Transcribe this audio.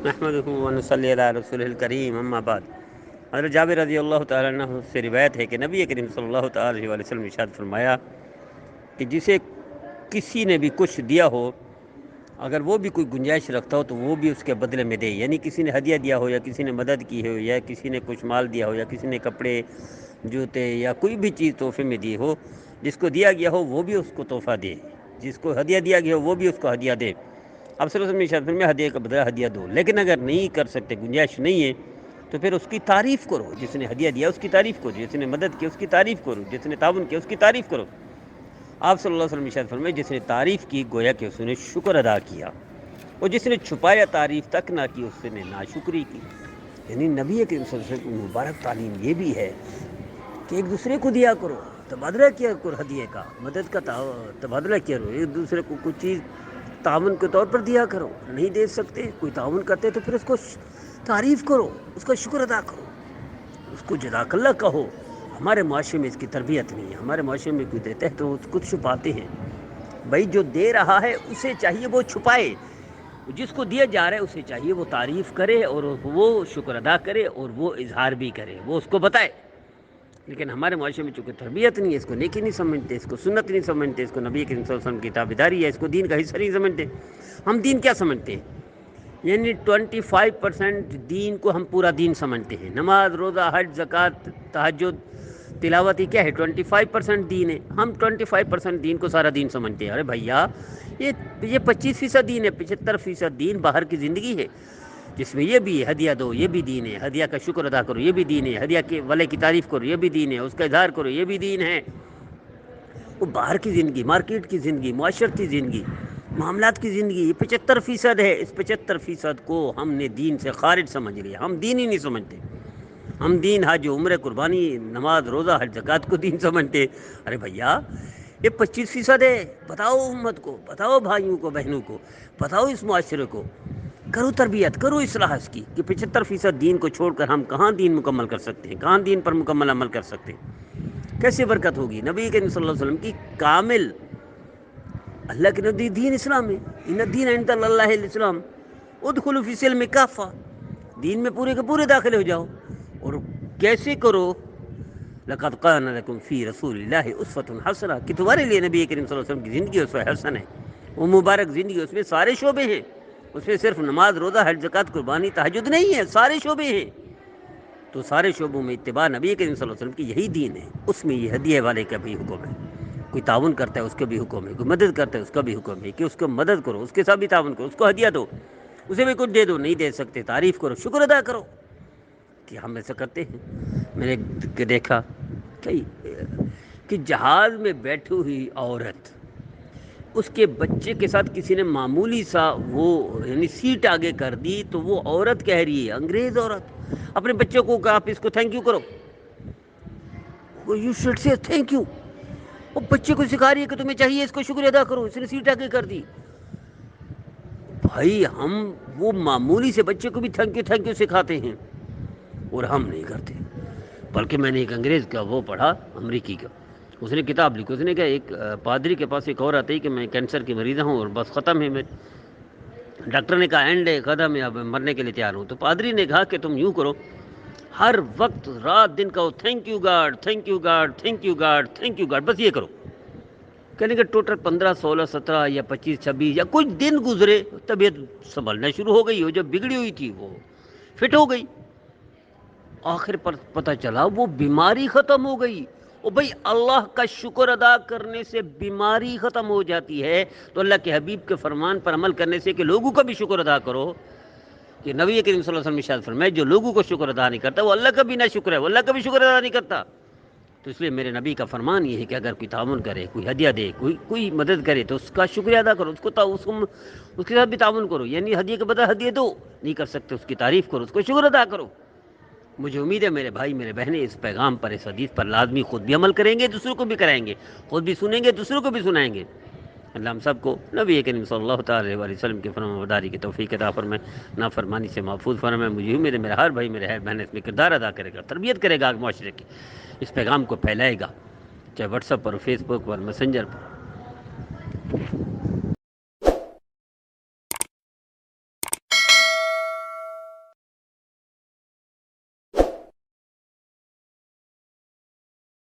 نحمدہ ونصلی علی رسول الکریم اما بعد۔ حضرت جابر رضی اللہ تعالیٰ عنہ سے روایت ہے کہ نبی کریم صلی اللہ تعالیٰ علیہ وسلم ارشاد فرمایا کہ جسے کسی نے بھی کچھ دیا ہو، اگر وہ بھی کوئی گنجائش رکھتا ہو تو وہ بھی اس کے بدلے میں دے، یعنی کسی نے ہدیہ دیا ہو یا کسی نے مدد کی ہو یا کسی نے کچھ مال دیا ہو یا کسی نے کپڑے جوتے یا کوئی بھی چیز تحفے میں دی ہو، جس کو دیا گیا ہو وہ بھی اس کو تحفہ دے، جس کو ہدیہ دیا گیا ہو وہ بھی اس کو ہدیہ دے۔ اب صلی اللہ علیہ وسلم میں ہدیہ کا بدلہ ہدیہ دو، لیکن اگر نہیں کر سکتے، گنجائش نہیں ہے، تو پھر اس کی تعریف کرو، جس نے ہدیہ دیا اس کی تعریف کرو، جس نے مدد کی اس کی تعریف کرو، جس نے تعاون کیا اس کی تعریف کرو۔ آپ صلی اللہ علیہ وسلم ارشاد فرمائے جس نے تعریف کی گویا کہ اس نے شکر ادا کیا، اور جس نے چھپایا تعریف تک نہ کی اس نے ناشکری کی۔ یعنی نبی کریم صلی اللہ علیہ وسلم کی مبارک تعلیم یہ بھی ہے کہ ایک دوسرے کو دیا کرو، تبادلہ کیا کرو، ہدیے کا مدد کا تبادلہ کیا کرو، ایک دوسرے کو کچھ چیز تعاون کے طور پر دیا کرو۔ نہیں دے سکتے، کوئی تعاون کرتے تو پھر اس کو تعریف کرو، اس کا شکر ادا کرو، اس کو جزاک اللہ کہو۔ ہمارے معاشرے میں اس کی تربیت نہیں ہے، ہمارے معاشرے میں کوئی دیتا ہے تو اس کو چھپاتے ہیں۔ بھائی جو دے رہا ہے اسے چاہیے وہ چھپائے، جس کو دیا جا رہا ہے اسے چاہیے وہ تعریف کرے اور وہ شکر ادا کرے اور وہ اظہار بھی کرے، وہ اس کو بتائے۔ لیکن ہمارے معاشرے میں چونکہ تربیت نہیں ہے، اس کو نیکی نہیں سمجھتے، اس کو سنت نہیں سمجھتے، اس کو نبی کریم صلی اللہ علیہ وسلم کی تابعداری ہے، اس کو دین کا حصہ نہیں سمجھتے۔ ہم دین کیا سمجھتے ہیں؟ یعنی 25% دین کو ہم پورا دین سمجھتے ہیں۔ نماز، روزہ، حج، زکوٰۃ، تہجد، تلاوت، یہ کیا ہے؟ 25% دین ہے۔ ہم 25% دین کو سارا دین سمجھتے ہیں۔ ارے بھیا، یہ 25% دین ہے، 75% دین باہر کی زندگی ہے، جس میں یہ بھی ہے ہدیہ دو، یہ بھی دین ہے، ہدیہ کا شکر ادا کرو، یہ بھی دین ہے، ہدیہ کے والے کی تعریف کرو، یہ بھی دین ہے، اس کا اظہار کرو، یہ بھی دین ہے۔ وہ باہر کی زندگی، مارکیٹ کی زندگی، معاشرتی زندگی، معاملات کی زندگی، یہ 75% ہے۔ اس 75% کو ہم نے دین سے خارج سمجھ لیا، ہم دین ہی نہیں سمجھتے۔ ہم دین، حج، عمرہ، قربانی، نماز، روزہ، حج، زکوٰۃ کو دین سمجھتے۔ ارے بھیا، یہ 25% ہے۔ بتاؤ امت کو، بتاؤ بھائیوں کو، بہنوں کو، بتاؤ اس معاشرے کو، کرو تربیت، کرو اصلاح اس کی کہ 75% دین کو چھوڑ کر ہم کہاں دین مکمل کر سکتے ہیں، کہاں دین پر مکمل عمل کر سکتے ہیں، کیسے برکت ہوگی؟ نبی کریم صلی اللہ علیہ وسلم کی کامل، اللہ کے نزدیک دین اسلام ہے۔ ان الدین عند اللہ الاسلام، ادخلوا فی السلم کافہ، دین میں پورے کے پورے داخل ہو جاؤ۔ اور کیسے کرو؟ لقد کان لکم فی رسول اللہ اسوۃ حسنہ، کہ تمہارے لیے نبی کریم صلی اللہ علیہ وسلم کی زندگی اسوہ حسن ہے، وہ مبارک زندگی، اس میں سارے شعبے ہیں، اس میں صرف نماز، روزہ، حج، زکوٰۃ، قربانی، تہجد نہیں ہے، سارے شعبے ہیں۔ تو سارے شعبوں میں اتباع نبی کریم صلی اللہ علیہ وسلم کی یہی دین ہے۔ اس میں یہ ہدیہ والے کا بھی حکم ہے، کوئی تعاون کرتا ہے اس کا بھی حکم ہے، کوئی مدد کرتا ہے اس کا بھی حکم ہے کہ اس کو مدد کرو، اس کے ساتھ بھی تعاون کرو، اس کو ہدیہ دو، اسے بھی کچھ دے دو۔ نہیں دے سکتے، تعریف کرو، شکر ادا کرو کہ ہم ایسا کرتے ہیں۔ میں نے دیکھا کہ جہاز میں بیٹھی ہوئی عورت، اس کے بچے کے ساتھ کسی نے معمولی سا وہ یعنی سیٹ آگے کر دی، تو وہ عورت کہہ رہی ہے، انگریز عورت، اپنے بچوں کو کہ آپ اس کو تھینک یو کرو، you should say thank you. وہ بچے کو سکھا رہی ہے کہ تمہیں چاہیے اس کو شکر ادا کرو، اس نے سیٹ آگے کر دی۔ بھائی، ہم وہ معمولی سے بچے کو بھی تھینک یو سکھاتے ہیں اور ہم نہیں کرتے۔ بلکہ میں نے ایک انگریز کا وہ پڑھا، امریکی کا، اس نے کتاب لکھی، اس نے کہا ایک پادری کے پاس ایک اور آتا ہے کہ میں کینسر کی مریض ہوں اور بس ختم ہے، میں ڈاکٹر نے کہا اینڈ ہے، ختم ہے، اب مرنے کے لیے تیار ہوں۔ تو پادری نے کہا کہ تم یوں کرو، ہر وقت رات دن کہو thank you God, thank you God, thank you God, thank you God, بس یہ کرو۔ کہنے کہ ٹوٹل 15، 16، 17 یا 25، 26 یا کچھ دن گزرے، طبیعت سنبھلنا شروع ہو گئی، وہ جو بگڑی ہوئی تھی وہ فٹ ہو گئی۔ آخر پر پتہ چلا وہ بیماری ختم ہو گئی۔ اور بھائی، اللہ کا شکر ادا کرنے سے بیماری ختم ہو جاتی ہے، تو اللہ کے حبیب کے فرمان پر عمل کرنے سے کہ لوگوں کا بھی شکر ادا کرو، کہ نبی کریم صلی اللہ علیہ وسلم ارشاد فرمائے جو لوگوں کو شکر ادا نہیں کرتا وہ اللہ کا بھی نہ شکر ہے، وہ اللہ کا بھی شکر ادا نہیں کرتا۔ تو اس لیے میرے نبی کا فرمان یہ ہے کہ اگر کوئی تعاون کرے، کوئی ہدیہ دے، کوئی مدد کرے تو اس کا شکریہ ادا کرو، اس کے ساتھ بھی تعاون کرو، یعنی ہدیہ کے بدلے ہدیہ دو، نہیں کر سکتے اس کی تعریف کرو، اس کو شکر ادا کرو۔ مجھے امید ہے میرے بھائی، میرے بہنیں اس پیغام پر، اس حدیث پر لازمی خود بھی عمل کریں گے، دوسروں کو بھی کرائیں گے، خود بھی سنیں گے، دوسروں کو بھی سنائیں گے۔ اللہ ہم سب کو نبی کریم صلی اللہ تعالی علیہ وسلم کی فرمانبرداری کی توفیق عطا فرمائے، نافرمانی سے محفوظ فرمائے۔ مجھے امید ہے میرا ہر بھائی، میرے ہر بہن اس میں کردار ادا کرے گا، تربیت کرے گا معاشرے کی، اس پیغام کو پھیلائے گا، چاہے واٹس ایپ پر، فیس بک پر، میسنجر پر،